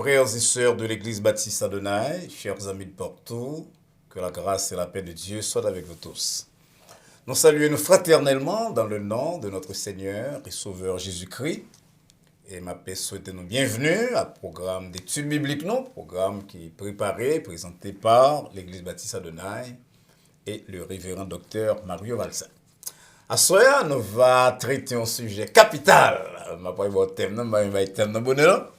frères et sœurs de l'église baptiste Adonai, chers amis de partout, que la grâce et la paix de Dieu soient avec vous tous. Nous saluons fraternellement dans le nom de notre Seigneur et Sauveur Jésus-Christ. Et ma paix souhaite nous bienvenue à programme d'études bibliques, non, programme qui est préparé, présenté par l'église baptiste Adonai et le révérend docteur Mario Valsa. À ce soir, nous allons traiter un sujet capital. Je ne vais pas voir le thème, bonheur.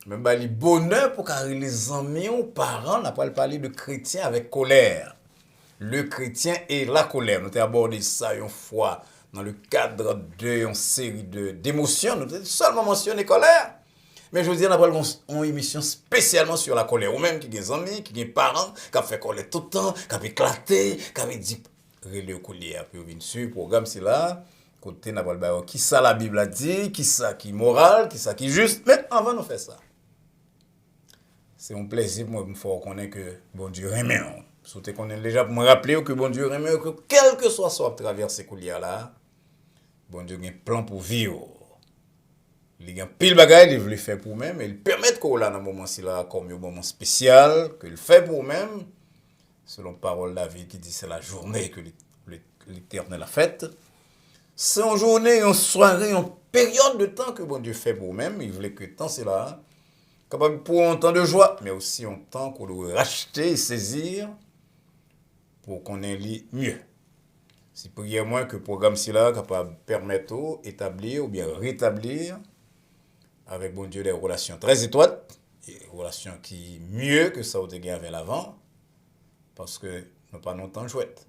Même le bonheur pour que les amis ou parents, on n'a pas parlé de chrétien avec colère. Le chrétien et la colère. Nous avons abordé ça une fois dans le cadre d'une série d'émotions. Nous avons seulement mentionné colère. Mais je vous dis, on a une émission spécialement sur la colère. Ou même qui ont des amis, qui ont des parents, qui ont fait colère tout le temps, qui ont éclaté, qui ont dit relais au collier. Puis on vient sur le programme, c'est là. Côté, n'a pas qui ça la Bible a dit, qui ça qui est moral, qui ça qui est juste. Mais avant de faire ça, c'est un plaisir pour moi de reconnaître que bon Dieu aime. Surtout qu'on est déjà pour me rappeler que bon Dieu aime, que quel que soit à travers ces couliers là, bon Dieu a un plan pour vivre. Il y a un pile bagaille, il veut le faire pour même, et il permet qu'on là dans un moment là comme un moment spécial, qu'il fait pour même, selon parole de David qui dit c'est la journée que l'Éternel a faite. C'est une journée, une soirée, une période de temps que bon Dieu fait pour même. Il voulait que temps c'est là, capable pour un temps de joie, mais aussi un temps qu'on doit racheter et saisir pour qu'on ait mieux. Si prière moins que le programme c'est là, capable de permettre d'établir ou bien rétablir avec bon Dieu des relations très étroites, des relations qui mieux que ça au dégât avec l'avant, parce que nous pas longtemps chouette.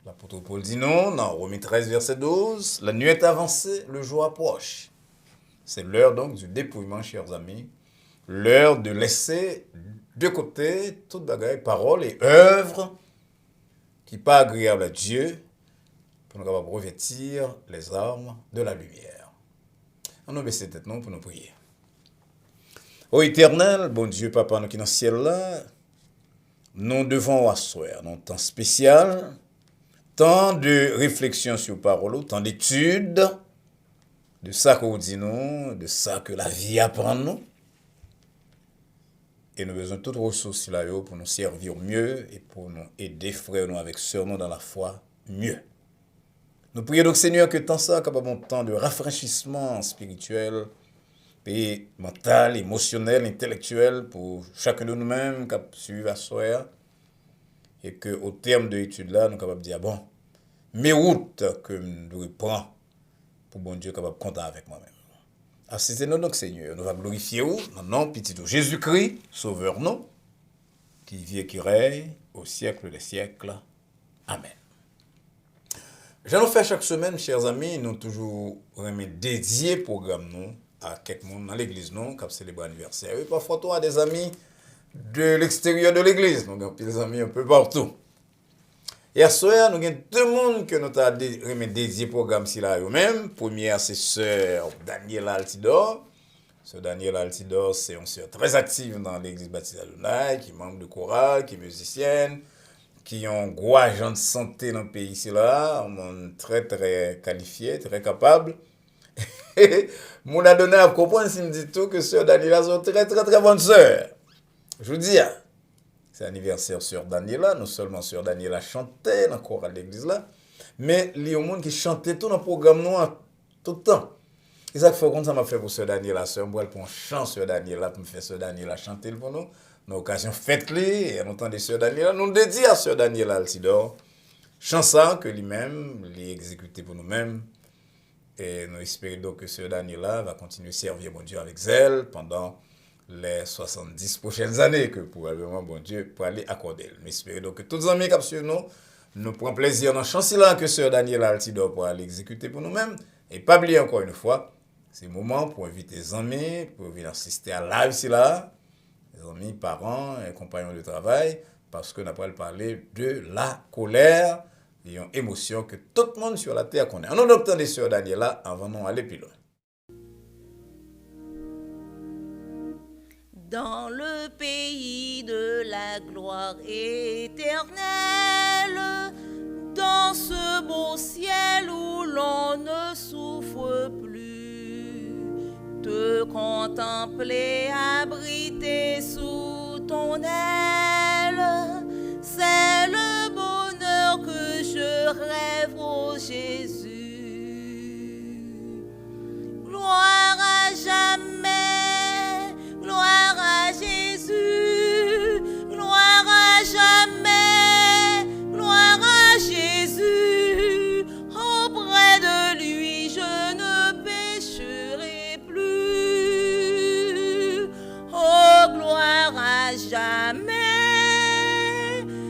L'apôtre Paul dit non, dans Romains 13, verset 12, la nuit est avancée, le jour approche. C'est l'heure donc du dépouillement, chers amis, l'heure de laisser de côté toute bagaille, parole et œuvre qui n'est pas agréable à Dieu pour nous capables de revêtir les armes de la lumière. On nous baisse tête non pour nous prier. Ô Éternel, bon Dieu, Papa, nous qui dans le ciel là, nous devons asseoir dans un temps spécial, tant de réflexion sur parole, tant d'études, de ça qu'on dit nous, de ça que la vie apprend nous. Et nous avons besoin de toutes ressources là pour nous servir mieux et pour nous aider, frères, nous avec sœurs, nous dans la foi, mieux. Nous prions donc, Seigneur, que tant ça, capable un temps de rafraîchissement spirituel, et mental, émotionnel, intellectuel pour chacun de nous-mêmes qui suivent à soi. Et qu'au terme de l'étude là, nous sommes capables de dire, bon, mes routes que nous prenons pour bon Dieu capable de compter avec moi-même. Assistez-nous donc, Seigneur. Nous allons glorifier vous, dans le nom petit de Jésus-Christ, Sauveur nous, qui vit et qui règne au siècle des siècles. Amen. J'en fais chaque semaine, chers amis, nous toujours dédié programme nous à quelqu'un dans l'église, nous, qui célèbre l'anniversaire. Et parfois, toi, des amis de l'extérieur de l'église. Nous avons des amis un peu partout. Et à ce soir, nous avons deux mondes que nous avons dédié programme si là eux-mêmes. Première, c'est sœur Daniela Altidor. Sœur Daniela Altidor, c'est une sœur très active dans l'église baptiste Adonai, qui est membre de chorale, qui est musicienne, qui ont un gros agent de santé dans le pays ici là, un monde très très qualifié, très capable. Mon Adonai a compris s'il me dit tout que sœur Daniela est une très très très bonne sœur. Je vous dis, c'est l'anniversaire sœur Daniela, non seulement sœur Daniela chantait dans le chorale de l'église là, mais il y a un monde qui chantait tout dans le programme noir tout le temps. Et ça fait comme ça m'a fait pour sœur Daniela, sœur moi pour un chant sœur Daniela pour me faire sœur Daniela chanter pour nous. Dans l'occasion fête-li, et en entendant sœur Daniela, nous dédions à sœur Daniela Altidor, chanson que lui-même, lui exécuté pour nous-mêmes. Et nous espérons donc que sœur Daniela va continuer à servir mon Dieu avec zèle pendant les 70 prochaines années que probablement bon Dieu pour aller accorder. Nous espérons donc que tous les amis qui suivent nous prennent plaisir dans la chanson là que sœur Daniela Altidor pour aller exécuter pour nous-mêmes. Et pas oublier encore une fois, c'est le moment pour inviter les amis, pour venir assister à live ici là. Les amis, parents et compagnons de travail, parce que nous allons parler de la colère et une émotion que tout le monde sur la terre connaît. On entend les sœurs Daniela avant d'aller plus loin. Dans le pays de la gloire éternelle, dans ce beau ciel où l'on ne souffre plus, te contemple contempler abrité sous ton aile. C'est le bonheur que je rêve, ô Jésus. Gloire à jamais, gloire à Jésus, gloire à jamais, gloire à Jésus. Auprès de lui je ne pécherai plus. Oh, gloire à jamais,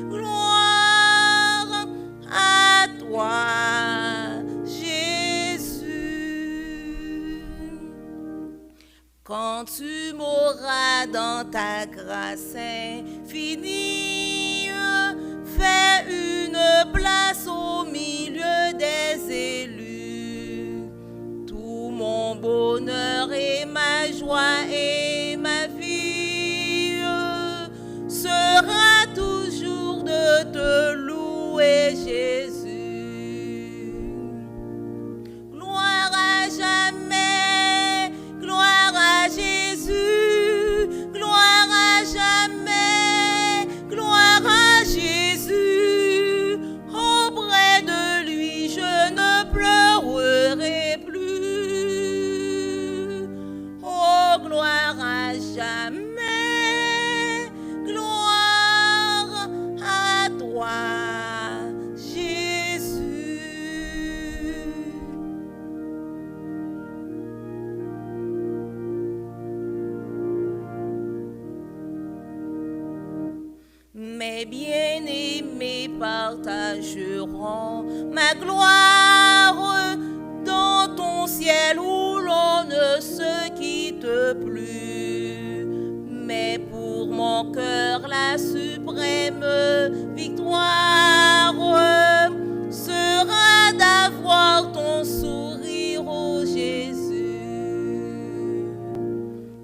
gloire à toi, Jésus. Quand tu m'auras dans ta grâce infinie, fais une place au milieu des élus. Tout mon bonheur et ma joie et ma vie sera toujours de te louer, Jésus. Gloire à jamais, gloire à Jésus, gloire à jamais, gloire à Jésus. Auprès de lui je ne pleurerai plus. Oh, gloire à jamais, gloire à toi, Jésus. Mes bien-aimés partageront ma gloire dans ton ciel où l'on ne se quitte plus. Mais pour mon cœur, la suprême victoire sera d'avoir ton sourire, ô Jésus.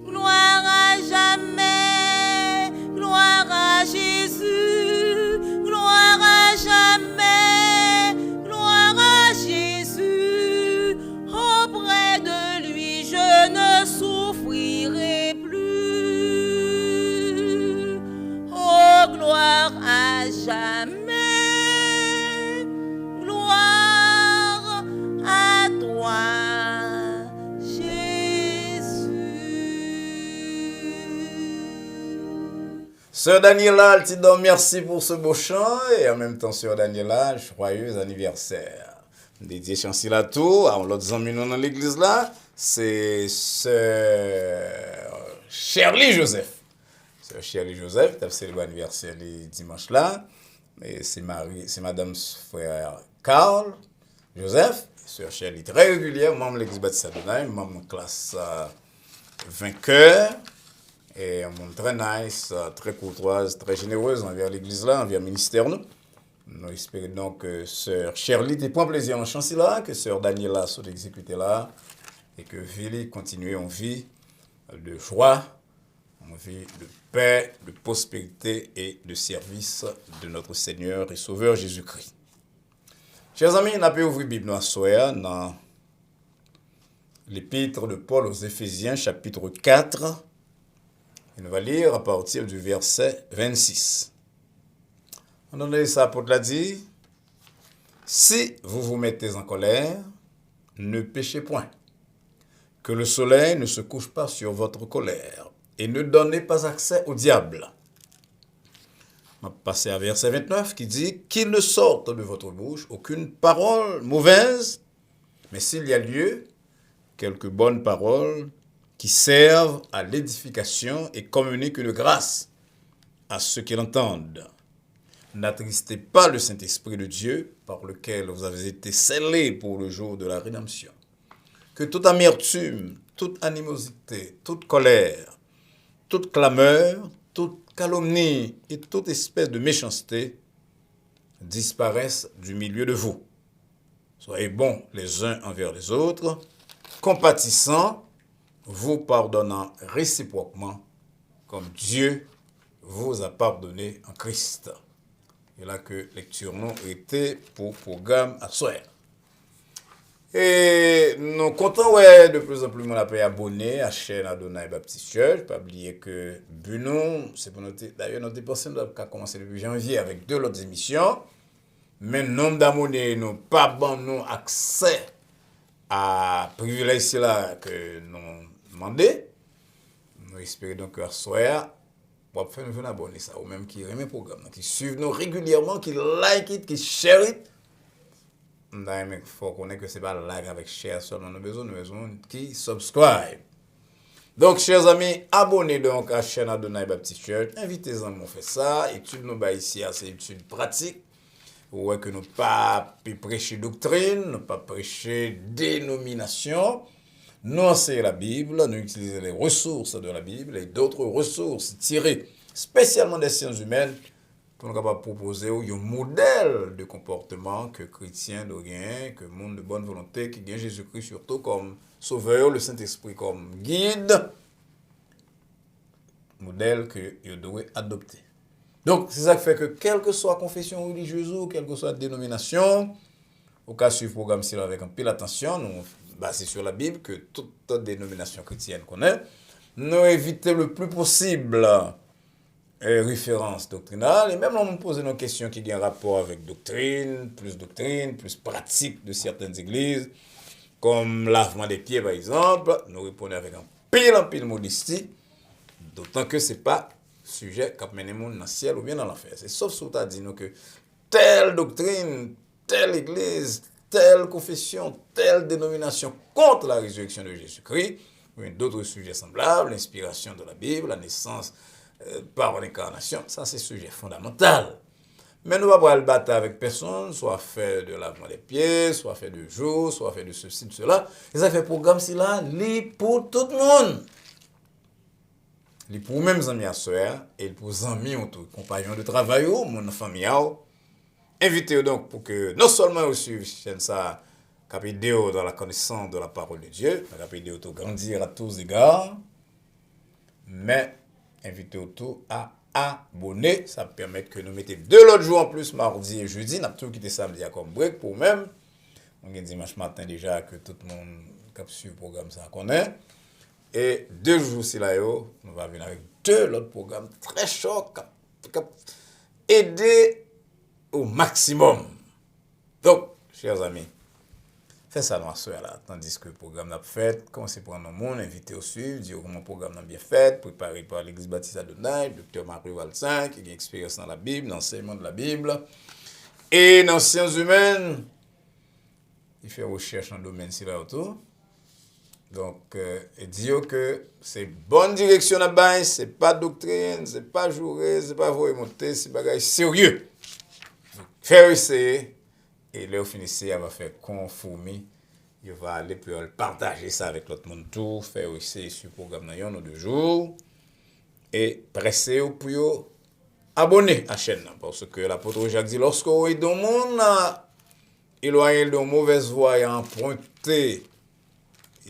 Gloire à jamais, gloire à Jésus, gloire à jamais, gloire à Jésus. Auprès de lui je ne souffrirai plus. Oh, gloire à jamais, gloire à toi, Jésus. Sœur Daniela, elle te donne merci pour ce beau chant et en même temps, Sœur Daniela, joyeux anniversaire. Dédié chancy à tout, à l'autre amis dans l'église là, c'est Sœur Shirley Joseph. Sœur Shirley Joseph, tu as célébré l'anniversaire le dimanche là. Et c'est Madame frère Carl Joseph, Sœur Shirley très régulière, membre de l'église baptiste Adonai, membre de classe vainqueur. Et un monde très nice, très courtoise, très généreuse envers l'église là, envers le ministère nous. Nous espérons donc que Sœur Shirley te prend plaisir en chancy là, que Sœur Daniela soit exécutée là, et que Vili continue en vie de joie, en vie de paix, de prospérité et de service de notre Seigneur et Sauveur Jésus-Christ. Chers amis, on a pu ouvrir la Bible à soir dans l'épître de Paul aux Éphésiens, chapitre 4. Et nous allons lire à partir du verset 26. On a ça pour te la dire. Si vous vous mettez en colère, ne péchez point. Que le soleil ne se couche pas sur votre colère. Et ne donnez pas accès au diable. On va passer à verset 29 qui dit qu'il ne sorte de votre bouche aucune parole mauvaise, mais s'il y a lieu, quelques bonnes paroles qui servent à l'édification et communiquent une grâce à ceux qui l'entendent. N'attristez pas le Saint-Esprit de Dieu par lequel vous avez été scellés pour le jour de la rédemption. Que toute amertume, toute animosité, toute colère, toute clameur, toute calomnie et toute espèce de méchanceté disparaissent du milieu de vous. Soyez bons les uns envers les autres, compatissants, vous pardonnant réciproquement comme Dieu vous a pardonné en Christ. Et là que lecture nous était pour programme à soir. Et Et nous comptons, ouais, de plus en plus, mon appel abonné à la chaîne Adonai Baptist Church. Pas oublier que Bruno, c'est pour noter, d'ailleurs, notre dépense a commencé depuis janvier avec 2 autres émissions. Mais nombre d'abonnés, nous pas bon nous accès à privilège là que nous demandons. Nous espérons donc que soir, pour faire nous abonner ça, ou même qui aiment le programme, qui suivent nous régulièrement, qui like it, qui share it. Il faut connaître que ce n'est pas like avec share seulement, nous avons besoin qui subscribe. Donc, chers amis, abonnez donc à la chaîne Adonai Baptist Church. Invitez-en à faire ça. Étude nous ici, c'est étude pratique. Ouais, que nous pas prêcher doctrine, nous pas prêcher dénomination. Nous enseignons la Bible, nous utilisons les ressources de la Bible et d'autres ressources tirées spécialement des sciences humaines pour nous capables proposer un modèle de comportement que chrétiens doivent gagner, que monde de bonne volonté qui gagne Jésus-Christ surtout comme sauveur, le Saint-Esprit comme guide, modèle que vous devez adopter. Donc, c'est ça qui fait que, quelle que soit la confession religieuse ou quelle que soit la dénomination, au cas suivre le programme avec un peu d'attention, nous basons sur la Bible, que toute dénomination chrétienne connaît, nous évitons le plus possible références doctrinales, et même on nous pose nos questions qui ont un rapport avec doctrine, plus pratique de certaines églises, comme lavement des pieds par exemple, nous répondons avec un pile modestie, d'autant que ce n'est pas sujet qui mène les gens dans le ciel ou bien dans l'enfer. C'est sauf si tu as dit nous que telle doctrine, telle église, telle confession, telle dénomination contre la résurrection de Jésus-Christ, ou bien d'autres sujets semblables, l'inspiration de la Bible, la naissance par l'incarnation, ça c'est sujet fondamental. Mais nous ne pouvons pas le battre avec personne, soit fait de lavement des pieds, soit fait de jour, soit fait de ceci, de cela. Et ça fait programme si là, pour tout le monde. Pour même amis à soeur et pour amis autour, compagnons de travail ou mon famille. Invitez-vous donc pour que non seulement vous suivez ça, capidéo dans la connaissance de la parole de Dieu, capidéo tout grandir à tous égards, mais invitez-vous tout à abonner. Ça permet que nous mettions 2 autres jours en plus, mardi et jeudi. Nous avons tout quitté samedi à comme break pour même. On a dimanche matin déjà que tout le monde qui suit le programme ça connaît. Et 2 jours si là, nous allons venir avec 2 autres programmes très chauds qui aider au maximum. Donc, chers amis, faites ça dans la soirée là, tandis que le programme n'a fait, commencez à prendre le monde, invitez au suivre, dire comment le programme n'a bien fait, préparé par l'Église Baptiste Adonai, Dr. Marie Valsin, qui a une expérience dans la Bible, dans l'enseignement de la Bible, et dans les sciences humaines, il fait recherche dans le domaine ci là autour. Donc, dire que c'est bonne direction là-bas, c'est pas doctrine, c'est pas jouer, c'est pas voir monter, c'est bagage sérieux. Faire essayer, et là, au finissez, elle va faire conformer, il va aller pour partager ça avec l'autre monde tout, faire essayer sur le programme dans 1 ou 2 jours, et presser au plus abonner à la chaîne, parce que l'apôtre Jacques dit, lorsque vous êtes dans le monde, éloigné de mauvaise voie et emprunté,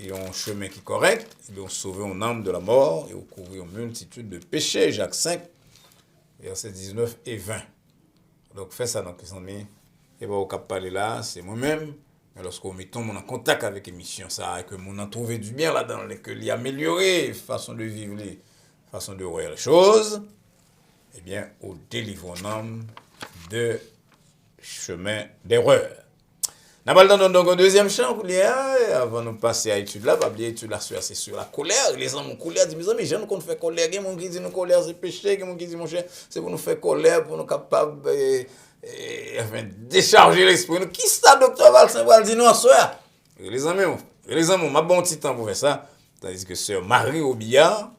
et un chemin qui est correct, ils ont sauvé une âme de la mort et ont couvert une multitude de péchés. Jacques 5, versets 19 et 20. Donc, faites ça, donc, les amis. Et bien, au cap parler là, c'est moi-même. Mais lorsqu'on met tout le monde en contact avec l'émission, ça, et que mon a trouvé du bien là-dedans, et que l'y améliorer, façon de vivre, façon de voir les choses, eh bien, on délivre un homme de chemin d'erreur. Nous allons donc au deuxième champ, avant de passer à l'étude là, pas oublier l'étude là, c'est sur la colère. Les hommes ont colère, disent, mes amis, j'aime qu'on fait colère, il y a des gens qui disent que colère c'est péché, il y a des gens qui disent, mon cher, c'est pour nous faire colère, pour nous capables décharger l'esprit. Qui ça, docteur Valsin, va dire nous en soir? Les amis, m'a bon petit temps pour faire ça. Tandis que sœur Marie Robillard,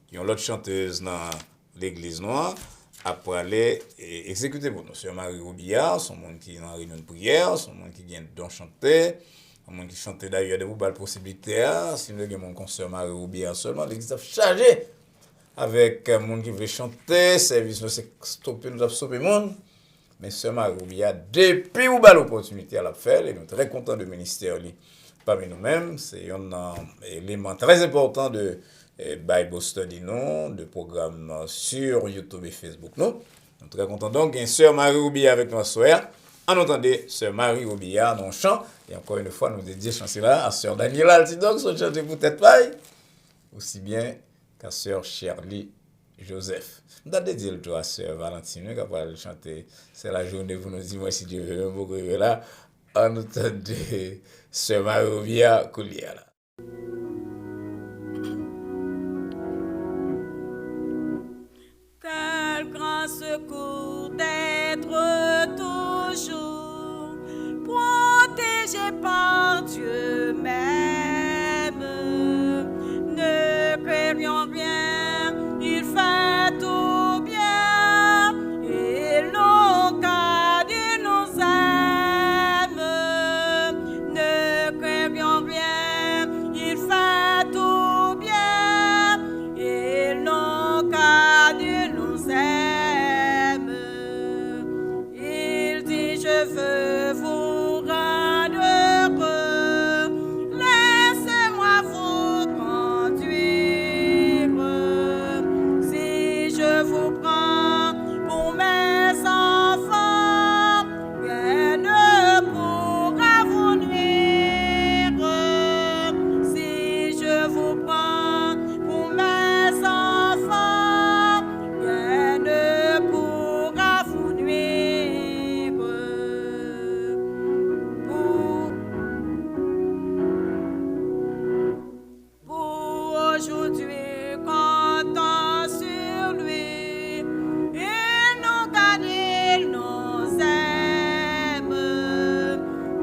qui est l'autre chanteuse dans l'église noire, après aller exécuter pour nous. Sœur Marie Robillard, son monde qui est en réunion de prière, son monde qui vient de chanter, son monde qui chante d'ailleurs de vous, la possibilité, si nous avons mon sœur Marie Robillard seulement, l'église a chargé avec un monde qui veut chanter, service nous c'est stopper, nous a stoppé le monde. Mais sœur Marie Robillard, depuis vous l'opportunité à la faire, et nous sommes très contents de ministère parmi nous-mêmes. C'est un élément très important de Bible Study, non, de programme sur YouTube et Facebook, non. Nous sommes très contents donc, une sœur Marie Robillard avec nous ce soir. En entendez, sœur Marie Robillard, dans le chant, et encore une fois, nous dédions chanter là à sœur Daniela Altidog, son chanter pour tête paille, aussi bien qu'à sœur Shirley Joseph. Nous avons dédié le tour à sœur Valentine, qui va chanter, c'est la journée pour nous dire, moi, si Dieu veut, mon là, en entendez, sœur Marie Robillard, Koulia là. Quel grand secours d'être toujours protégé par Dieu même. Ne craignons rien, il fait tout bien, et l'on garde, il nous aime. Ne craignons rien, il fait tout bien, et l'on garde, il nous aime. Il dit, je veux vous rendre heureux, laissez-moi vous conduire. Si je vous prends pour mes enfants, rien ne pourra vous nuire. Si je vous prends pour mes enfants, rien ne pourra vous nuire. Pour aujourd'hui, comptons sur lui. Il nous garde, il nous aime.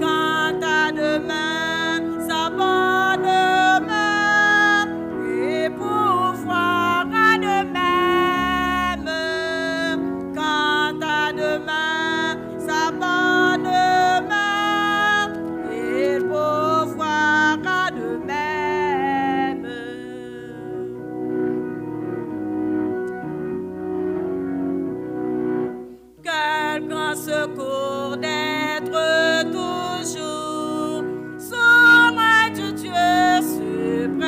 Quant à demain, sa bonne main, et pourvoira de même. Quant à demain, sa bonne main, il pourvoira de même. Quel grand secours d'être toujours sous l'œil de Dieu suprême.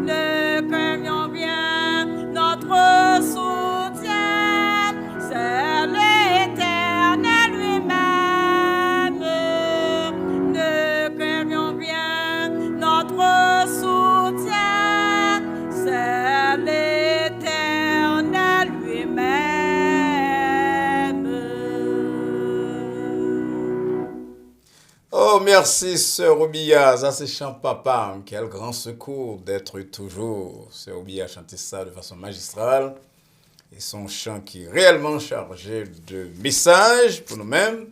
Ne craignons rien, notre soutien, c'est l'Éternel lui-même. Ne craignons rien, notre soutien, c'est l'Éternel lui-même. Oh, merci, sœur Robillard. Ça, c'est chant papa. Quel grand secours d'être toujours. Sœur Robillard a chanté ça de façon magistrale. Et son chant qui est réellement chargé de messages pour nous-mêmes.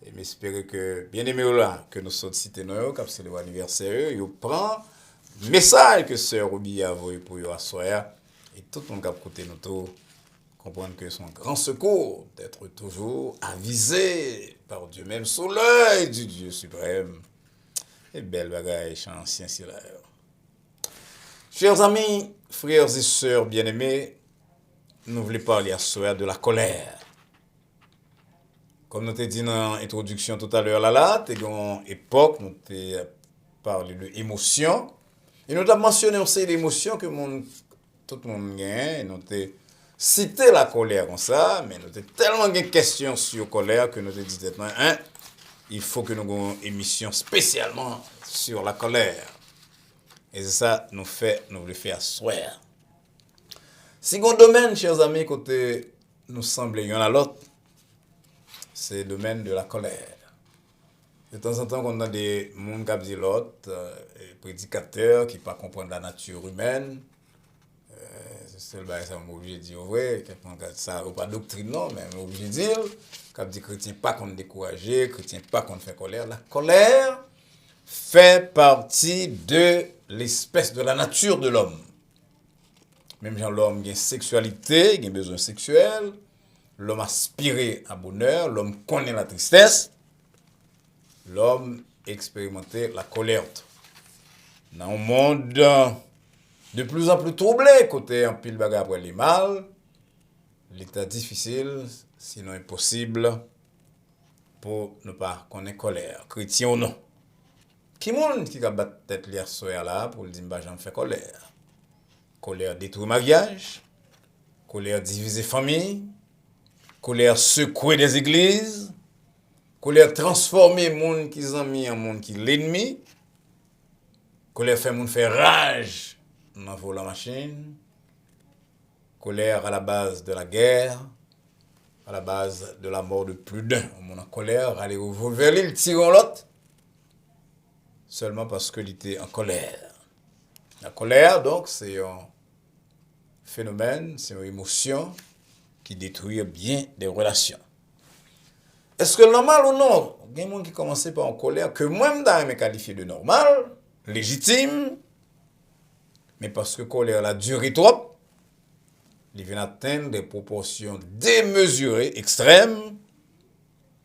Et m'espérer que, bien aimé là, que nous sommes cités nous, comme c'est l'anniversaire, il prend le message que sœur Robillard a envoyé pour vous à soir. Et tout le monde qui a côté nous tous, comprendre que son grand secours d'être toujours avisé par Dieu même sous l'œil du Dieu suprême. Et belle bagaille, chant ancien si là. Chers amis, frères et sœurs bien-aimés, nous voulons parler à soir de la colère. Comme nous t'ai dit dans l'introduction tout à l'heure là, t'es dans époque, nous t'ai parlé de émotion. Et nous avons mentionné aussi l'émotion que tout le monde gagne. Nous t'ai cité la colère comme ça, mais nous avons tellement de questions sur la colère que nous avons dit hein, il faut que nous ayons une émission spécialement sur la colère. Et c'est ça nous voulons faire à soir. Second domaine, chers amis, côté nous semble l'un à l'autre, c'est le domaine de la colère. De temps en temps, on a des gens qui disent l'autre, prédicateurs qui ne pas comprendre la nature humaine. C'est le bail ça on est obligé de dire vrai, ça ou pas doctrine non, mais on est obligé de dire quand dit chrétien pas qu'on décourager, chrétien pas qu'on fait colère. La colère fait partie de l'espèce de la nature de l'homme. Même genre l'homme a une sexualité, il a besoin sexuel, l'homme aspire à bonheur, l'homme connaît la tristesse, l'homme expérimente la colère. Dans un monde de plus en plus troublé, côté un pile bagarre pour les mal, l'état difficile, sinon impossible, pour ne pas connaître colère, chrétien ou non. Qui monde qui a battu tête hier soir là pour le dire j'en fais colère. Colère détruit mariage, colère diviser famille, Colère secouer des églises. Colère transformer monde qui amis en monde qui l'ennemi. Colère fait monde faire rage dans la machine. Colère à la base de la guerre, à la base de la mort de plus d'un. On a colère, aller au vers l'île, tirer l'autre, seulement parce qu'il était en colère. La colère, donc, c'est un phénomène, c'est une émotion qui détruit bien des relations. Est-ce que normal ou non? Il y a des gens qui commencent par en colère, que moi-même, je qualifié de normal, légitime, mais parce que la colère a duré trop, il vient atteindre des proportions démesurées, extrêmes,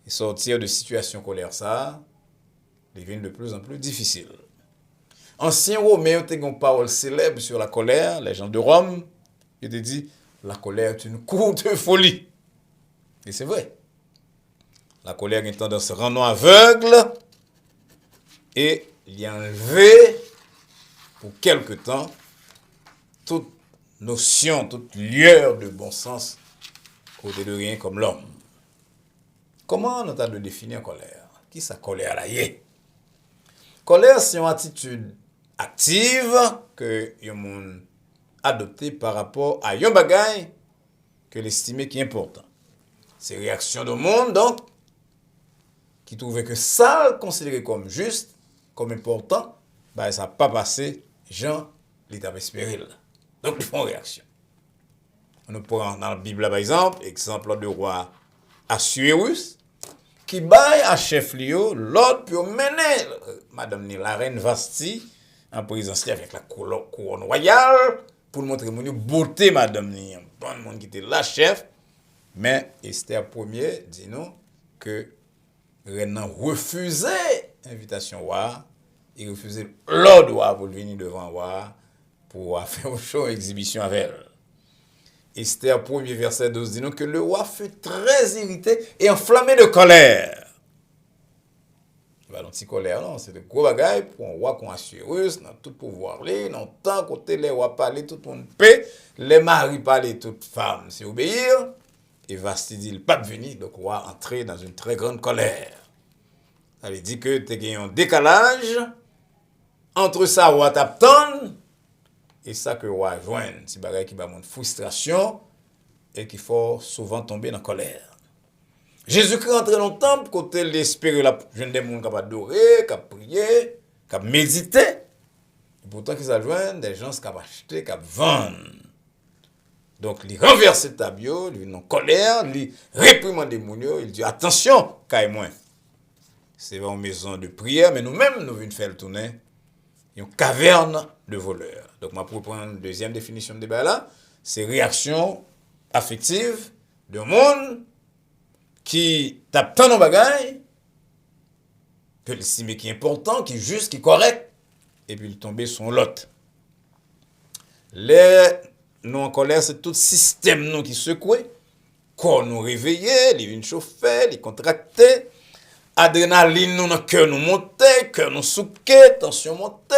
et sortir de situation colère, ça, devient de plus en plus difficile. Ancien Romain, il y a une parole célèbre sur la colère, les gens de Rome, ils te dit, la colère est une courte folie. Et c'est vrai. La colère a une tendance à rendre aveugle et il y a enlevé pour quelque temps toute notion, toute lueur de bon sens côté de rien comme l'homme. Comment on a de définir colère? Qui sa colère là y est? Colère, c'est une attitude active que yon moun adopté par rapport à yon bagay que l'estimé qui est important. C'est réaction de monde, donc, qui trouvait que ça, considéré comme juste, comme important, bah, ça n'a pas passé, Jean, l'état espéré. Donc, ils font réaction. On prend dans la Bible, par exemple, exemple de roi Assuérus, qui baille à chef Lio, l'ordre pour mener Madame la reine Vasti en présence avec la couronne royale, pour montrer mon beauté, Madame Ni, un bon monde qui était la chef. Mais Esther Ier dit nous que reine refusait l'invitation roi, il refusait l'ordre roi pour venir devant roi pour faire une show exhibition avec elle. Esther 1er verset 12 dit nous que le roi fut très irrité et enflammé de colère. Pas petit colère, non, c'est de gros bagaille pour un roi qu'on Assuérus, dans tout pouvoir, dans tant côté les rois parler, tout le monde paix, les maris parler, toutes femmes, c'est obéir. Et Vasti dit, il pas venir, donc le roi entrer dans une très grande colère. Ça veut dire que tu as un décalage entre ça, roi t'attend, et ça que le roi joint. C'est bagaille qui va montre frustration et qui faut souvent tomber dans la colère. Jésus-Christ rentre dans le temple, côté l'espérer la jeune des gens qui adorer, qui prier, qui méditer. Et pourtant, qu'ils joignent des gens qui acheter, qui vendent. Donc, il renverse le tableau, il est en colère, il réprimande les gens, il dit attention, caille moins. C'est une maison de prière, mais nous-mêmes, nous venons faire le tourner. Une caverne de voleurs. Donc, pour prendre une deuxième définition de débat là, c'est réaction affective de monde qui tape tant de bagailles, que l'estime qui est important, qui est juste, qui est correct, et puis il tombe sur l'autre. Nous en colère, c'est tout système nous qui secoue, corps nous réveillé, les vins chauffés, les contractés, adrénaline nous dans le cœur nous monter, cœur nous souquer, tension monter,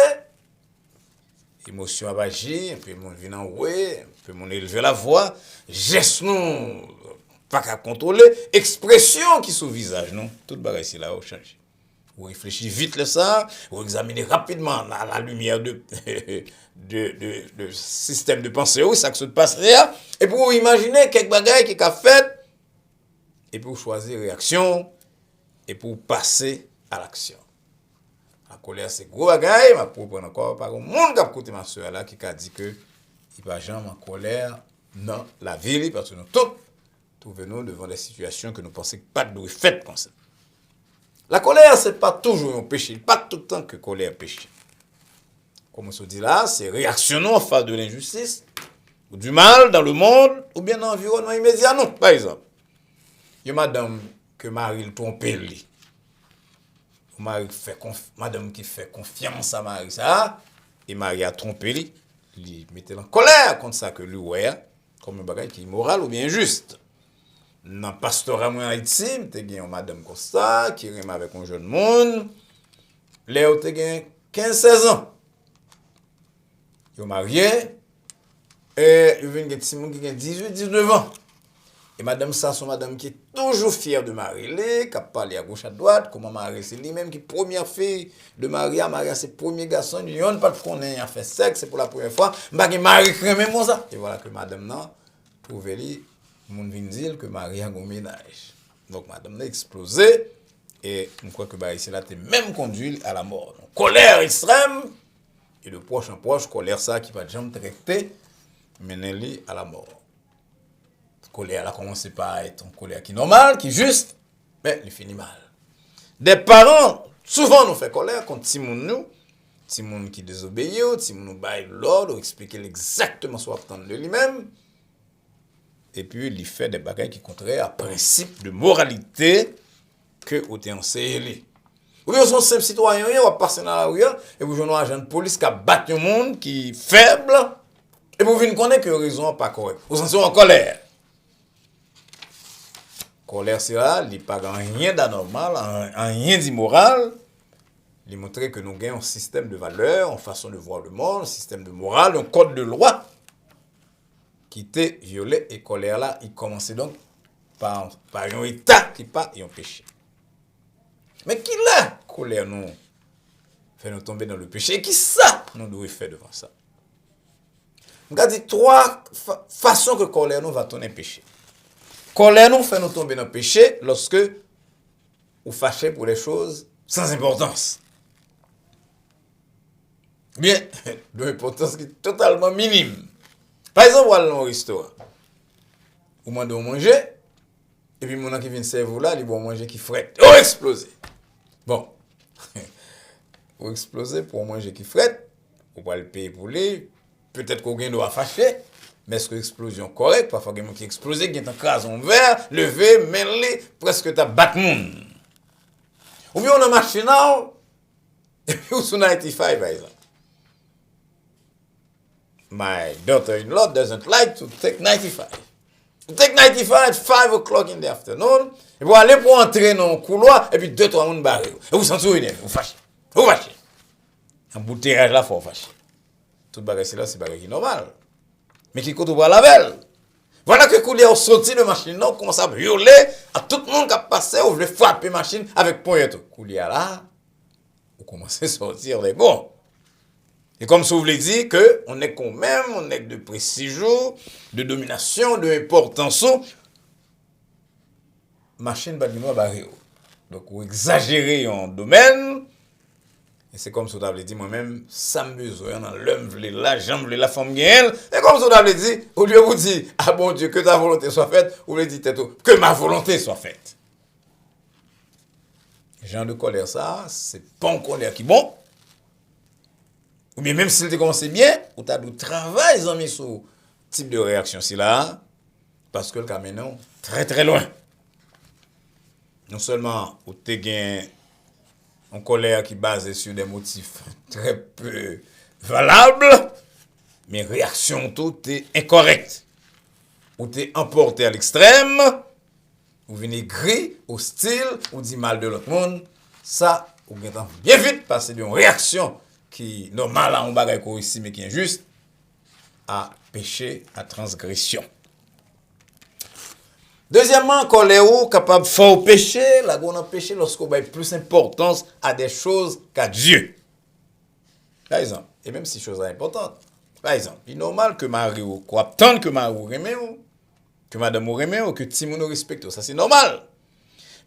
émotion abagie, un peu mon vin en ouais, un peu mon élever la voix, geste nous pas qu'à contrôler, expression qui sous visage non, tout le bagage c'est là au change. Vous réfléchissez vite là ça, vous examinez rapidement la lumière de système de pensée où ça se passe là, et puis vous imaginez quelques bagages qui a fait, et puis vous choisissez réaction, et pour passer à l'action. La colère c'est gros bagaille, mais pour prendre encore par un monde qui a écouté ma soeur là qui a dit que il va jamais en colère dans la ville parce que nous tous trouvons-nous devant des situations que nous pensons pas de fait comme ça. La colère, ce n'est pas toujours un péché. Pas tout le temps que la colère est péché. Comme on se dit là, c'est réactionnant en face de l'injustice, ou du mal dans le monde, ou bien dans l'environnement immédiat. Non, par exemple, il y a madame que Marie le trompe lui. Madame qui fait confiance à Marie, ça, et Marie a trompé lui. Il mettait en colère contre ça que lui, ouais, comme un bagage qui est immoral ou bien injuste. Dans le pastorat en Haïti, tu as une madame Costa qui rime avec un jeune monde. Léo, tu as 15-16 ans. Ils sont mariés. Et ils viennent de gens qui ont 18-19 ans. Et madame ça, son madame qui est toujours fière de Marie, qui a parlé à gauche à droite, comment Marie, c'est lui-même qui première fille de Maria, Maria c'est premier garçon, il n'y a pas de connaît, il a fait sexe, c'est pour la première fois, Marie crée même ça. Et voilà que madame non, trouvé lui, mon vient dire que Marie a un ménage. Donc madame n'a explosé, et je crois que c'est là, même conduit à la mort. Donc, colère extrême, et de proche en proche, colère ça qui va jamais traiter, mener à la mort. Colère a commencé par être une colère qui est normale, qui est juste, mais il finit mal. Des parents, souvent nous fait colère contre Timoun nous, Timoun qui désobéit, Timoun nous baille l'ordre, expliquer exactement ce qu'on attend de lui-même, et puis il fait des bagages qui contraires à principe de moralité que vous avez enseigné. Ou bien, sont simple citoyen, on va passer dans la rue, et vous avez un agent de police qui a battu le monde, qui est faible, et vous venez connaître que raison n'est pas correcte. Vous en en colère. Colère, c'est là, il n'y a pas rien d'anormal, rien d'immoral. Il montre que nous avons un système de valeurs, une façon de voir le monde, un système de morale, un code de loi qui était violé. Et colère là, il commençait donc par un état qui n'est pas un péché. Mais qui là, colère nous fait nous tomber dans le péché? Et qui ça nous devons faire devant ça? On a dit trois façons que colère nous va tourner péché. Colère nous fait nous tomber dans le péché lorsque vous fâchez pour les choses sans importance. Bien, de l'importance qui est totalement minime. Par exemple, vous allez dans un restaurant. Vous demandez de manger, et puis mon qui vient servir là, il va manger qui frette. Oh, explosé! Bon, vous explosez pour manger qui frette, vous va le payer pour lui, peut-être qu'on doit fâcher. Mais est-ce que l'explosion correcte? Parfois, il y a des gens qui explosent, qui ont un crase en verre, levé, mêlé, presque tu as battu monde. Ou bien on a une machine, et puis on a 95 par exemple. My daughter-in-law doesn't like to take 95. You take 95 at 5 o'clock in the afternoon, et vous allez pour entrer dans le couloir, et puis 2-3 personnes barrent. Et vous sentez énervé, vous fâchez. Vous fâchez. Un bout de tirage là, il faut fâcher. Tout bagage là, c'est bagage normal. Mais qui compte la belle. Voilà que quand on sorti de machine, on commence à hurler à tout le monde qui a passé, on veut frapper machine avec point et tout. Koulia là, on commence à sortir les bons. Et comme ça vous voulez dire que on est quand même, on est de précision, de domination, de importance. Machine bâtiment barré. Donc vous exagérez en domaine. Et c'est comme ça vous avez dit moi-même, ça me besoin dans l'homme la jambe la femme gagne. Et comme ça vous avez dit, au lieu de vous dire, ah bon Dieu, que ta volonté soit faite, vous voulez dire que ma volonté soit faite. Genre de colère ça, c'est pas une colère qui est bon. Ou bien même s'il te commence bien, ou tu as du travail sur ce type de réaction si là, parce que le camion très très loin. Non seulement ou tu gagné en colère qui est basée sur des motifs très peu valables, mais réaction tout est incorrecte. Ou tu es emporté à l'extrême, ou venez gris, hostile, ou dit mal de l'autre monde, ça, ou bien vite passer d'une réaction qui est normale à un bagage qu'on ici, mais qui est injuste, à péché, à transgression. Deuxièmement, colère capable de faire péché, la grande péché lorsqu'on donne plus d'importance à des choses qu'à Dieu. Par exemple, et même si chose importante, par exemple, il est normal que Marie ou qu'on attende que Marie ou que madame ou que Timon respecte, ça c'est normal.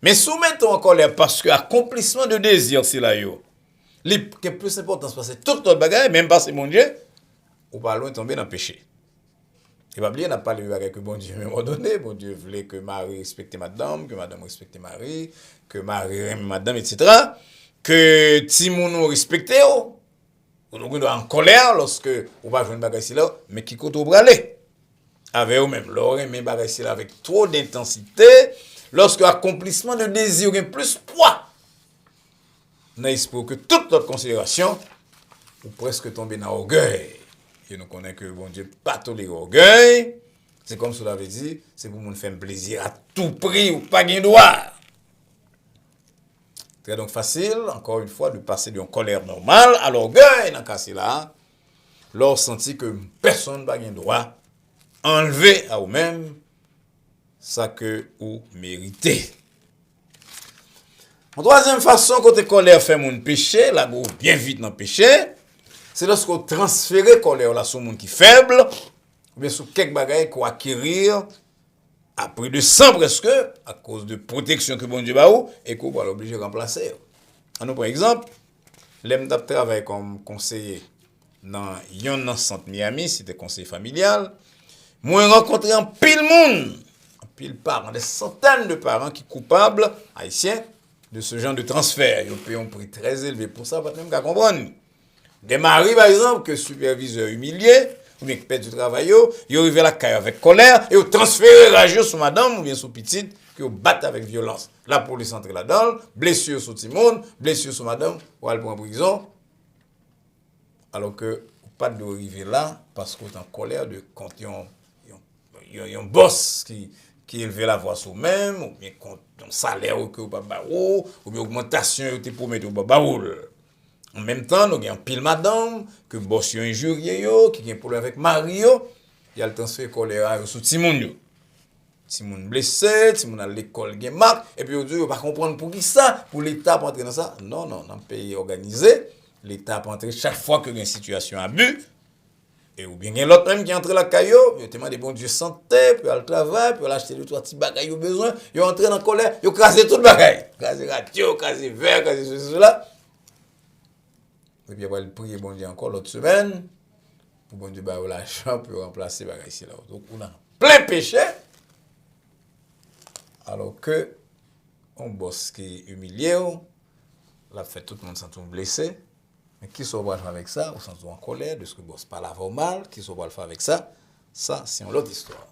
Mais soumettons en colère parce que accomplissement de désir c'est là yo. Il y a plus d'importance parce que tout notre bagage, même parce que mon Dieu, ou pas loin tomber dans le péché. Et pas oublier, on n'a pas le bagage que bon Dieu à un moment donné, bon Dieu voulait que Marie respecte madame, que madame respecte Marie, que Marie aime madame, etc. Que Timon respecte, ou donc on doit en colère lorsque on va jouer un bagage là, mais qui compte au bralé. Avec eux-mêmes, leur aimer bagage là avec trop d'intensité, lorsque l'accomplissement de désir est plus poids. N'est-ce pas que toute notre considération, ou presque tomber dans l'orgueil. Et nous connaissons que bon Dieu pas tolérer l'orgueil. C'est comme ça l'avait dit, c'est pour nous faire plaisir à tout prix ou pas gain droit. C'est donc facile, encore une fois, de passer d'une colère normale à l'orgueil dans ce cas là. Lorsque senti que personne n'a gain droit, enlever à vous-même ça que ou méritez. En troisième façon, côté colère fait mon péché, là go bien vite dans péché, c'est lorsqu'on transfère colère là sur monde qui faible, ou bien sur quelques bagages qu'on acquérir à prix de sang presque à cause de protection que bon Dieu ba ou et qu'on va l'obliger de remplacer. Nous par exemple, l'aime t'a travaillé comme conseiller dans yon centre Miami, c'était conseiller familial. Moi rencontré un pile monde, un pile parents, des centaines de parents qui coupables haïtiens de ce genre de transfert. Ils payent un prix très élevé pour ça, pas même qu'à comprendre. Des maris, par exemple, que superviseur humilié, ou bien qui perd du travail, ils arrivent à la caille avec colère, et ils transfèrent rageux sur madame, ou bien sur petite, qu'ils battent avec violence. La police entre là-dedans, blessure sur tout le monde, blessure sur madame, ou elle prend en prison. Alors que, pas de arriver là, parce qu'on est en colère de quand il y a un boss qui élevait la voix sur même, ou bien quand un salaire que ou pas ou bien augmentation que tu promet ou pas. En même temps, nous avons pile madame, que boss yon injurié qui a un problème avec Mario, il y a le transfert colère sur Timon. Timon blessé, Timon à l'école gen marque, et puis on dit, on pas comprendre pour qui ça, pour l'État pour entrer dans ça. Non, dans un pays organisé, l'État peut entrer chaque fois que y a une situation abus. Et ou bien l'autre même qui entre la caillou, il te demande bon Dieu santé, puis al travail, puis acheter deux trois petits bagages au besoin, il entrer dans colère, il craser tout le bagage, craser radio, craser verre, craser ceci cela. Et puis après il prie bon Dieu encore l'autre semaine pour bon Dieu ba l'argent pour remplacer bagage ici là. Donc on a plein péché. Alors que on boss qui humilié, l'a fait tout le monde sentir blessé. Mais qui sont pas avec ça, ou sont en colère de ce que boss parle avant mal, qui sont pas le faire avec ça, ça c'est une autre histoire.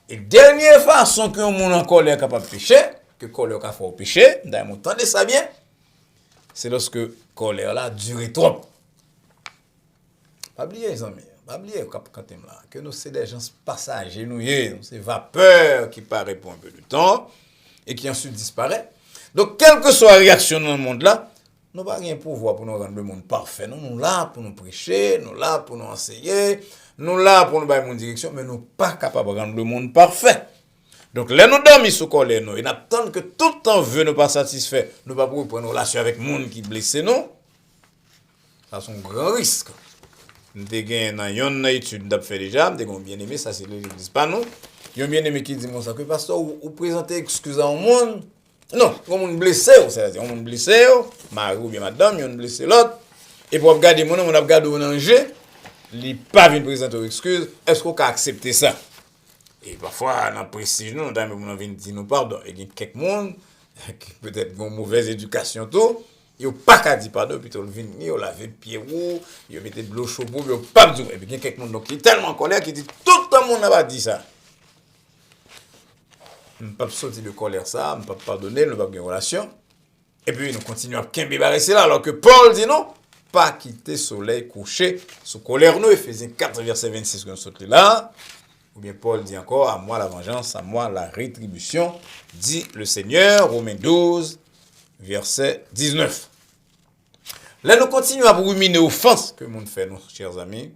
Et dernière façon que monde en colère capable de pécher, que colère capable de pécher, d'ailleurs entendez ça bien, c'est lorsque colère là dure trop. Pas oublier les amis, pas oublier quand t'es là que nous c'est des gens passagers nous c'est vapeur qui paraît pour un peu de temps et qui ensuite disparaît. Donc quelle que soit la réaction dans le monde là, nous n'avons pas rien pouvoir pour nous rendre le monde parfait. Nous sommes là pour nous prêcher, nous sommes là pour nous enseigner, nous sommes là pour nous donner une direction, mais nous ne sommes pas capables de rendre le monde parfait. Donc, là, nous dormons sous colère, nous, et nous attendons que tout le temps veut nous pas satisfaire, nous ne pas pour prendre une relation avec le monde qui blesse nous. Ça, c'est un grand risque. Nous avons une étude nous avons fait déjà, nous avons bien aimé, ça c'est l'église, pas nous. Nous avons bien aimé qui dit, mon ça, que pasteur, vous présentez excuse au monde. Non, comme on blessé, c'est-à-dire on blessé, mari ou bien madame, on blessé l'autre, et pour regarder mon on a regardé un danger, il pas vient présenter aux excuses, est-ce qu'on peut accepter ça? Et parfois, dans le prestige, nous, on vient dire nous pardon, et il y a quelques monde qui peut-être ont une mauvaise éducation, tout, ils n'ont pas qu'à dire pardon, puis ils viennent, ils lavent le pied ou, ils mettent de l'eau chaude, ils n'ont pas besoin. Et puis il y a quelques monde qui est tellement en colère qui dit tout le monde n'a pas dit ça. Je ne peux pas sortir de colère ça, je ne peux pas pardonner, je ne peux pas avoir une relation. Et puis nous continuons à rester là, alors que Paul dit non, pas quitter le soleil couché sous colère nous, Éphésiens 4, verset 26, qu'on saute là. Ou bien Paul dit encore, à moi la vengeance, à moi la rétribution, dit le Seigneur, Romains 12, verset 19. Là nous continuons à ruminer l'offense que nous fait, nos chers amis,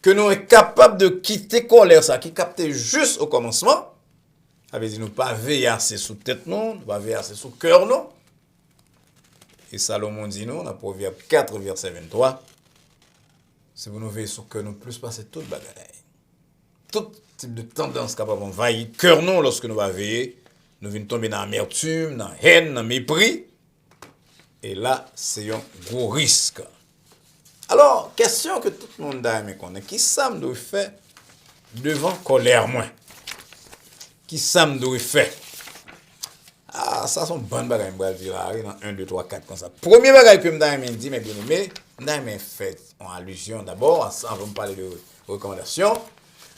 que nous sommes capables de quitter colère ça, qui captait juste au commencement. Ça veut dire nous pas veiller assez sous tête non, nous pas veiller assez sous cœur non. Et Salomon dit nous dans Proverbe 4 verset 23, c'est pour nous veiller sur cœur nous plus passer toute bagaille. Tout type de tendance capable d'envahir cœur non lorsque nous va veiller, nous venons tomber dans l'amertume, dans la haine, dans le mépris. Et là, c'est un gros risque. Alors, question que tout le monde a aimé connaître, qui ça me doit faire devant colère moins? Qui ça me doit faire? Ah, ça sont bonnes bagages, je vais dire, dans 1, 2, 3, 4, comme ça. Premier bagage que je me dit, mes bien-aimés, je fait en allusion d'abord, avant de parler de recommandations.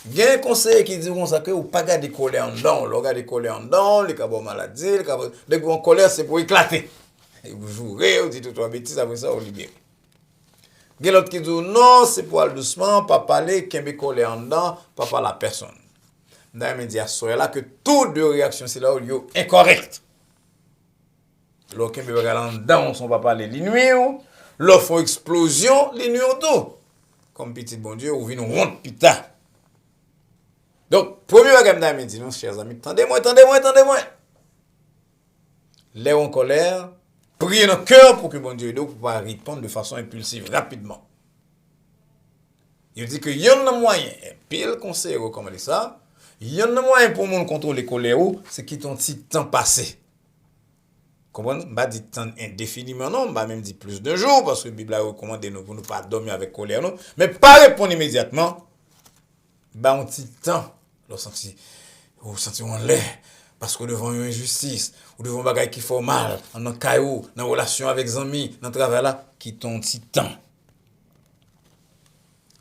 Il y a un conseiller qui dit comme ça que vous pas garder colère en dedans, vous regardez colère en dedans, les cabos maladie, les cabos... Dès que vous en colère, c'est pour éclater. Et vous jouerez, vous dites tout bêtises, après ça, vous libérez. Il y a l'autre qui dit non, c'est pour aller doucement, pas parler, qu'il y a colère en dedans, pas parler à personne. Dans les médias, c'est là que toutes deux réactions, c'est là où il y a incorrect. Lorsqu'il y a en dedans, on ne va pas parler les nuits, l'offre font explosion, les nuits tout. Comme petit bon Dieu, ou vient ronde pita. Donc, premier bagage d'amis, dit, non, chers amis, tendez-moi. Les en colère, priez dans le cœur pour que bon Dieu aide pour pas répondre de façon impulsive, rapidement. Il dit que y en a moyen, et pile conseil recommande ça, y en a moyen pour mon contrôler colère, c'est qu'il ton petit temps passé. Comprenez? Pas dit temps indéfiniment non, pas même dit plus d'un jour parce que la Bible a recommandé nous pour ne pas dormir avec colère non, mais pas répondre immédiatement. Bah un petit temps, le senti on l'air parce que devant une injustice ou devant bagay qui font mal, en caillou, dans relation avec amis, dans travail là, qui ton petit temps.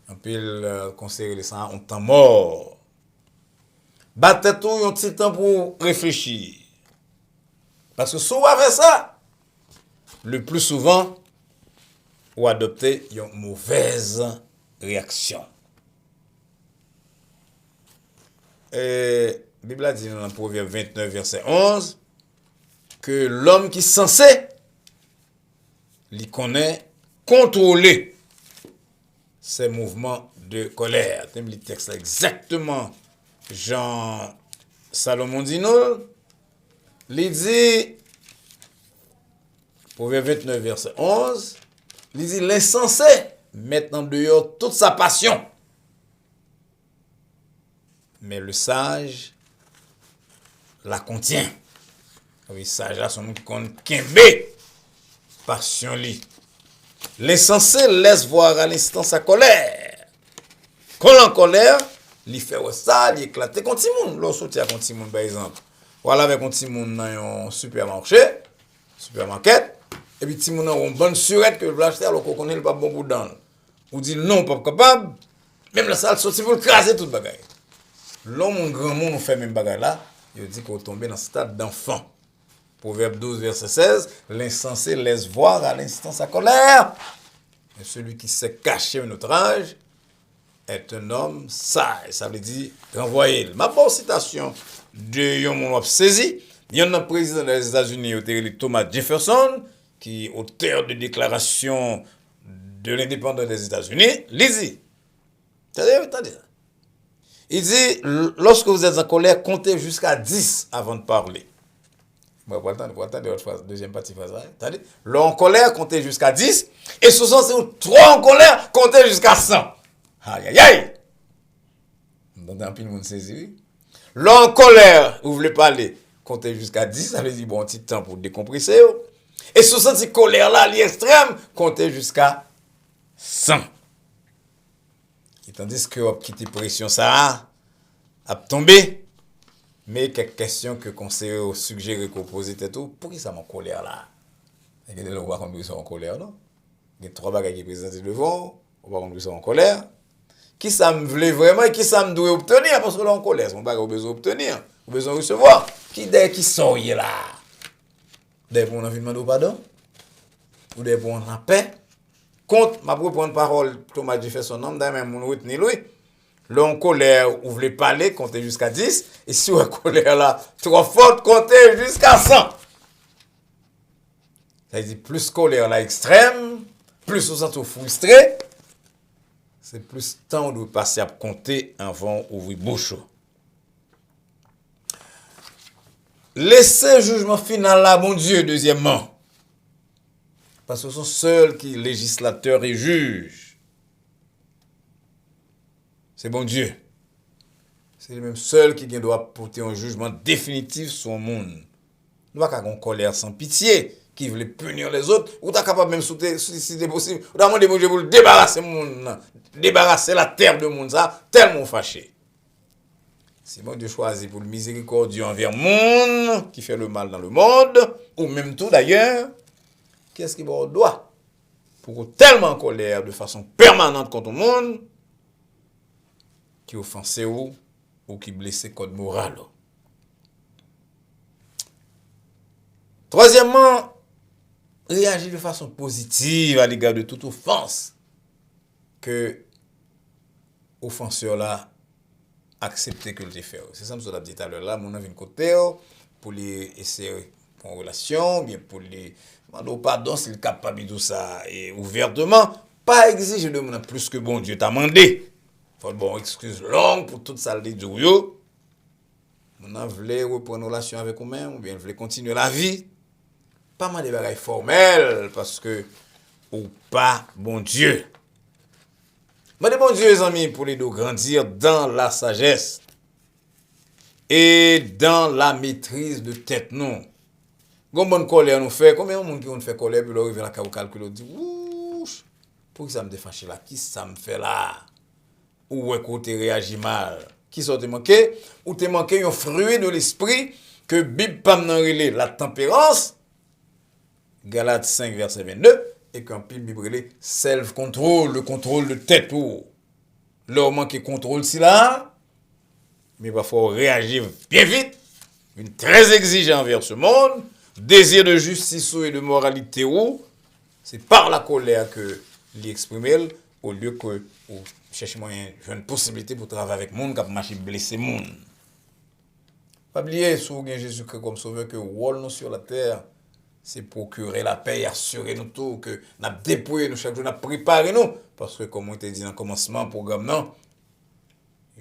Un peu le conseil de ça, on temps mort. Battez tout un petit temps pour réfléchir. Parce que souvent avec ça, le plus souvent, ou adopter une mauvaise réaction. Et la Bible a dit dans le Proverbe 29, verset 11, que l'homme qui est censé, il connaît contrôler ses mouvements de colère. T'aimes le texte là exactement. Jean Salomon dit nous, il dit, Proverbe 29, verset 11, il dit, l'insensé met en dehors toute sa passion. Mais le sage la contient. Oui, sage là, son nom qui compte Kembe, passion li. L'insensé laisse voir à l'instant sa colère. Quand en colère, il fait ça, il éclate contre Timoun. L'on soutient contre Timoun, par exemple. Voilà avec un Timoun dans un supermarché, et puis Timoun a une bonne surette que vous achetez alors qu'on connaît le pas bon bout dedans. Vous dites non, pas capable, même la salle sortie pour le craser tout le bagage. L'homme, un grand monde, fait même bagage là, il dit qu'on tombe dans le stade d'enfant. Proverbe 12, verset 16, l'insensé laisse voir à l'instant sa colère. Et celui qui sait cacher un outrage est un homme sage. Ça veut dire renvoyer. Ma bonne citation de yon saisi. Il y a un président des États-Unis, Thomas Jefferson, qui est auteur de déclaration de l'indépendance des États-Unis. Lisez. Attendez. Il dit, lorsque vous êtes en colère, comptez jusqu'à 10 avant de parler. Bon, pour attendre, deuxième partie phrase. Attendez. Là, en colère, comptez jusqu'à 10. Et ce sont ces trois en colère, comptez jusqu'à 100. Aïe. Donc, un peu de monde saisit. Là, en colère, vous voulez parler, comptez jusqu'à 10. Ça veut dire, bon, petit temps pour décompresser. Et ce sont ces colères-là, l'extrême, comptez jusqu'à 100. Et tandis que vous quittez pression, ça a tombé. Mais quelques questions que conseiller suggéré qu'on pose tout, pour qui ça m'en colère là? Et que on va conduire ça en colère, non? Il y a trois bagages qui présentent devant, on va conduire ça en colère. Qui ça me voulait vraiment et qui ça me doit obtenir? Parce que là en colère, c'est mon bagage besoin d'obtenir, besoin de recevoir. Qui sort là? Des pour on a envie de demander pardon? Ou des pour on a paix? Compte, ma pour prendre parole, Thomas Jefferson, nom d'ailleurs, mon retenir lui. Là, en colère, vous voulez parler, comptez jusqu'à 10. Et si vous êtes en colère là, trop forte, comptez jusqu'à 100. Ça veut dire, plus colère là extrême, plus vous êtes frustré, c'est plus temps de passer à compter avant d'ouvrir bouche. Laissez jugement final là, mon Dieu, deuxièmement. Parce que ce sont seuls qui législateurs et juges. C'est bon Dieu. C'est le même seul qui doit porter un jugement définitif sur le monde. Nous n'avons pas une colère sans pitié qui veut punir les autres. Ou t'es capable même si c'est possible. Ou t'as demandé bon Dieu pour débarrasser le monde, débarrasser la terre de monde ça tellement fâché. Si bon Dieu choisit pour le miséricordieux envers le monde qui fait le mal dans le monde, ou même tout d'ailleurs, qu'est-ce qu'il doit pour tellement en colère de façon permanente contre le monde? Qui offense ou qui blesse code moral. Troisièmement, réagir de façon positive à l'égard de toute offense que offenseur là accepter que le fait. C'est ça que je vous ai dit tout à l'heure là, mon avis de côté pour les essayer en relation, bien pour les demander pardon s'il est capable de ça et ouvertement, pas exiger de moi plus que bon Dieu t'a demandé. Faut bon excuse longue pour toute ça le dire yo. On voulait reprendre relation avec vous-même ou bien voulait continuer la vie. Pas mal de bagages formels parce que ou pas bon Dieu. Mais bon Dieu les amis pour les deux grandir dans la sagesse et dans la maîtrise de tête nous. Combien de colère nous fait, combien de monde qui nous fait colère puis là arrive la calcul dit ouch pour que ça me défâche là, qui ça me fait là? Ou écoutez réagit mal. Qui sont te manqué ou te manqué un fruit de l'esprit que Bible pas nan relé la tempérance Galates 5 verset 22 et qu'en pile Bible relé self control, le contrôle de tête ou leur manque contrôle si là mais parfois réagir bien vite, une très exigeant envers ce monde, désir de justice et de moralité ou c'est par la colère que l'exprimer au lieu que chercher moyen une possibilité pour travailler avec monde qui marcher blesser monde. Pas oublier sous Jésus-Christ comme sauveur que rôle nous sur la terre c'est procurer la paix et assurer nous tout que n'a dépouiller nous chaque jour n'a préparer nous parce que comme on t'a dit dans le commencement programme non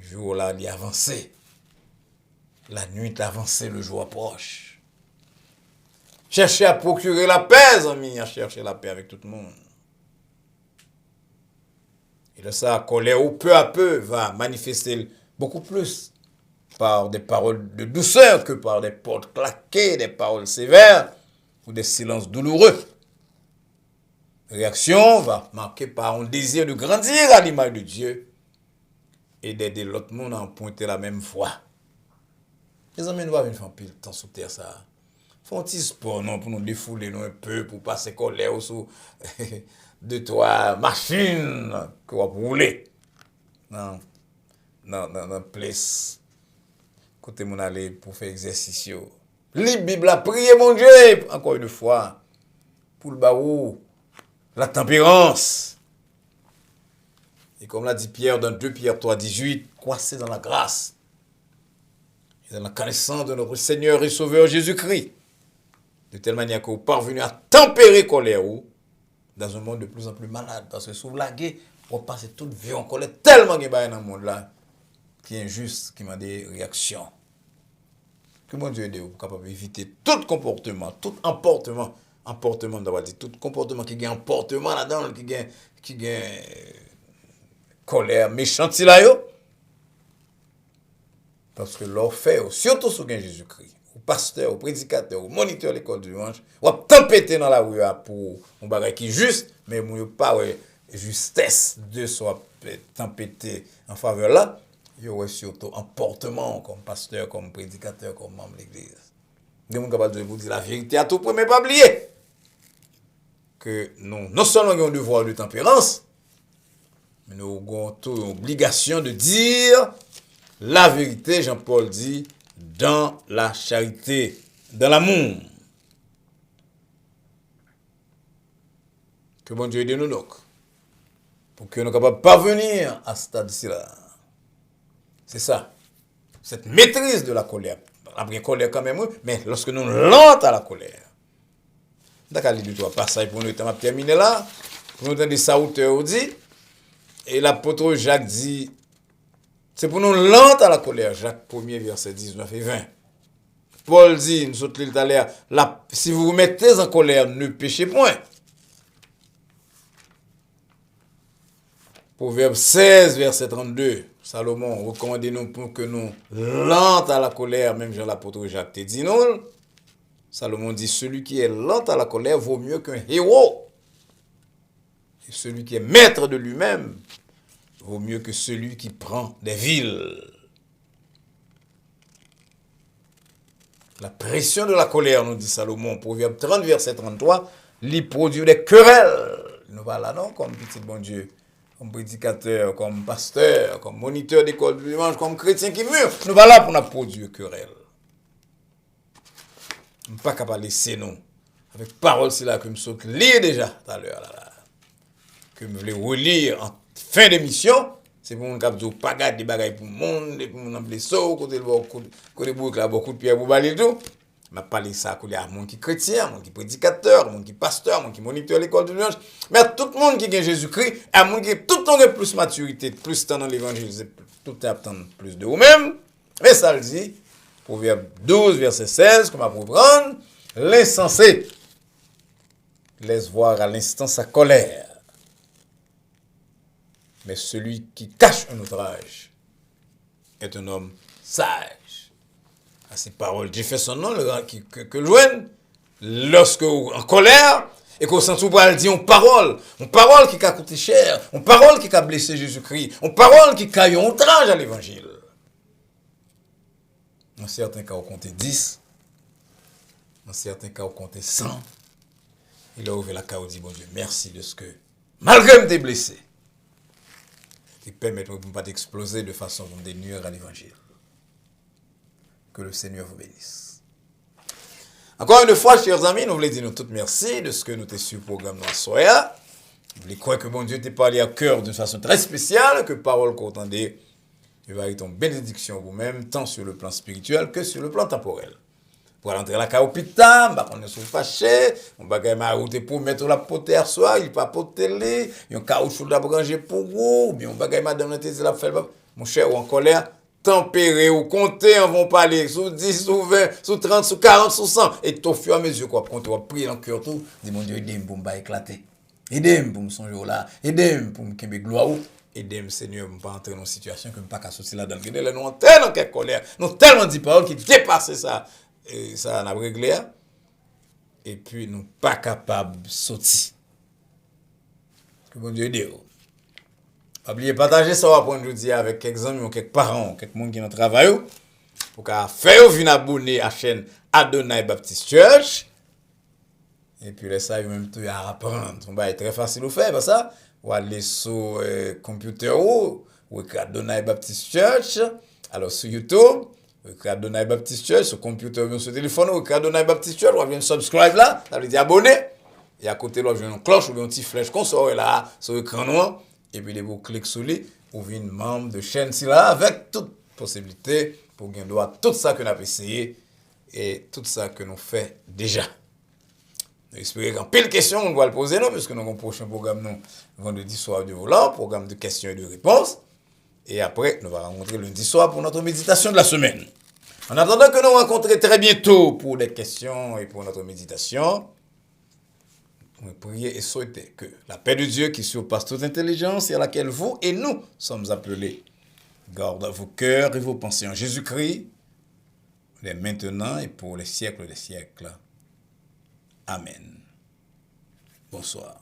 jour là il avancé. La nuit avancée, le jour approche. Cherchez à procurer la paix, amis, à chercher la paix avec tout le monde. Et de ça, colère ou peu à peu va manifester beaucoup plus par des paroles de douceur que par des portes claquées, des paroles sévères ou des silences douloureux. Réaction va marquer par un désir de grandir à l'image de Dieu et d'aider l'autre monde à emprunter la même voie. Les amis, nous avons fait pile temps sur terre ça. Font un petit sport non pour nous défouler nous un peu pour passer colère sur deux trois machines que va rouler. Dans place côté mon aller pour faire exercice. Lis Bible à prier mon Dieu encore une fois pour le baou la tempérance. Et comme l'a dit Pierre dans 2 Pierre 3:18, croissez dans la grâce. Dans la connaissance de notre Seigneur et Sauveur Jésus-Christ, de telle manière que vous parvenez à tempérer colère dans un monde de plus en plus malade, parce que sous la guerre, on passe toute vie en colère, tellement de choses dans le monde là, qui est injuste, qui m'a des réactions. Que mon Dieu aide vous capable d'éviter tout comportement d'avoir dit, tout comportement qui gagne emportement là-dedans, qui gagne colère méchante là yo. Parce que leur fait, surtout sous Jésus-Christ, au pasteur, au prédicateur, au moniteur de l'école du dimanche, ou tempêter dans la rue pour un bagage qui est juste, mais il n'y a pas justesse de soit tempêter en faveur là, il y a surtout un comportement comme pasteur, comme prédicateur, comme membre de l'église. Nous sommes capables de vous dire la vérité à tout point, mais pas oublier que nous, non seulement avons un devoir de tempérance, mais nous avons l'obligation de dire la vérité, Jean-Paul dit, dans la charité, dans l'amour. Que bon Dieu aide nous donc, pour que nous soyons capables de parvenir à ce stade-ci là. C'est ça, cette maîtrise de la colère. La vraie colère quand même, mais lorsque nous lents à la colère. D'accord, il dit, pas ça pour nous terminer là, pour nous entendre ça auteur dit, et l'apôtre Jacques dit, c'est pour nous lente à la colère. Jacques 1er, verset 19 et 20. Paul dit, nous sommes tout à l'heure, si vous vous mettez en colère, ne péchez point. Proverbe 16, verset 32. Salomon, recommandez-nous pour que nous lente à la colère, même Jean l'apôtre Jacques te dit non. Salomon dit, celui qui est lent à la colère vaut mieux qu'un héros. Et celui qui est maître de lui-même vaut mieux que celui qui prend des villes. La pression de la colère, nous dit Salomon, Proverbe 30, verset 33, lui produit des querelles. Nous voilà non comme petit bon Dieu, comme prédicateur, comme pasteur, comme moniteur d'école du dimanche, comme chrétien qui mûre. Nous voilà pour nous produire querelles. Nous ne sommes pas capables de laisser nous, avec parole c'est là que nous sommes lire déjà tout à l'heure, que nous voulons relire en fin d'émission, c'est pour nous capter pas garder des bagages pour le monde, pour nous blesser, côté bouc là beaucoup de pierre pour balayer tout. m'a parlé ça à monde qui chrétien, à monde qui prédicateur, à monde qui pasteur, à monde qui moniteur l'école de l'ange, mais à tout le monde qui gagne Jésus-Christ, à monde qui tout le temps a plus maturité, plus temps dans l'évangile, tout le temps plus de vous-même. Mais ça le dit, Proverbe 12, verset 16, comme à vous prendre, l'insensé laisse voir à l'instant sa colère. Mais celui qui cache un outrage est un homme sage. À ces paroles, j'ai fait son nom, que le joigne, lorsque en colère, et qu'on s'en trouve à dire une parole qui a coûté cher, une parole qui a blessé Jésus-Christ, une parole qui a eu un outrage à l'évangile. Dans certains cas, on comptait 10, dans certains cas, on comptait 100. Il a ouvert la carte et dit, bon Dieu, merci de ce que, malgré me t'es blessé, qui permet de ne pas t'exploser de façon à me dénuire à l'évangile. Que le Seigneur vous bénisse. Encore une fois, chers amis, nous voulons dire nous toutes merci de ce que nous t'es sur le programme dans le soir. Nous voulons croire que bon Dieu t'est parlé à cœur d'une façon très spéciale, que parole qu'on entendait, il va être une bénédiction vous-même, tant sur le plan spirituel que sur le plan temporel. Pour rentrer à la carte hôpital, on est sous fâché, on va gagner ma route pour mettre la pote à soir, il pas poter les, il y a un caoutchouc de la branger pour vous, ou bien on va gagner madame la fait mon cher ou en colère, tempéré ou compter, on va parler sous 10, sous 20, sous 30, sous 40, sous 100, et au fur et à mesure quoi, quand on va prier dans le cœur tout, dis mon Dieu, aidez-moi pour me éclater, aidez-moi pour me songer là, aidez-moi pour me kembe gloire, aidez-moi Seigneur, pour ne pas entrer dans une situation que je ne peux pas sortir là-dedans, nous sommes tellement en colère, nous avons tellement dit paroles qui dépassent ça. Et ça, on a réglé. Et puis, nous pas capables de sortir. Que bon Dieu aide. N'oubliez pas partager ça après-midi avec quelques amis ou quelques parents, quelques gens qui ont travaillé. Pour qu'à faire venir abonner à la chaîne Adonai Baptist Church. Et puis, ça, même tout à apprendre. On va être très facile à faire, ça. Ou aller sur computer ou Adonai Baptist Church. Alors, sur YouTube. Adonai Baptist Church, sur computer ou sur téléphone, ou Adonai Baptist Church, ou bien subscribe là, ça veut dire abonner. Et à côté, là, vous avez une cloche ou bien une petite flèche qu'on sort là, sur l'écran noir. Et puis, vous cliquez sur lui, vous venez membre de chaîne là, avec toute possibilité pour gagner droit tout ça que nous avons essayé et tout ça que nous faisons déjà. J'espère qu'en pile de questions, on va le poser, non, parce que nous avons un prochain programme, nous, vendredi soir de volant, programme de questions et de réponses. Et après, nous allons rencontrer lundi soir pour notre méditation de la semaine. En attendant que nous rencontrions très bientôt pour des questions et pour notre méditation, nous prions et souhaiter que la paix de Dieu qui surpasse toute intelligence et à laquelle vous et nous sommes appelés garde vos cœurs et vos pensées en Jésus-Christ, dès maintenant et pour les siècles des siècles. Amen. Bonsoir.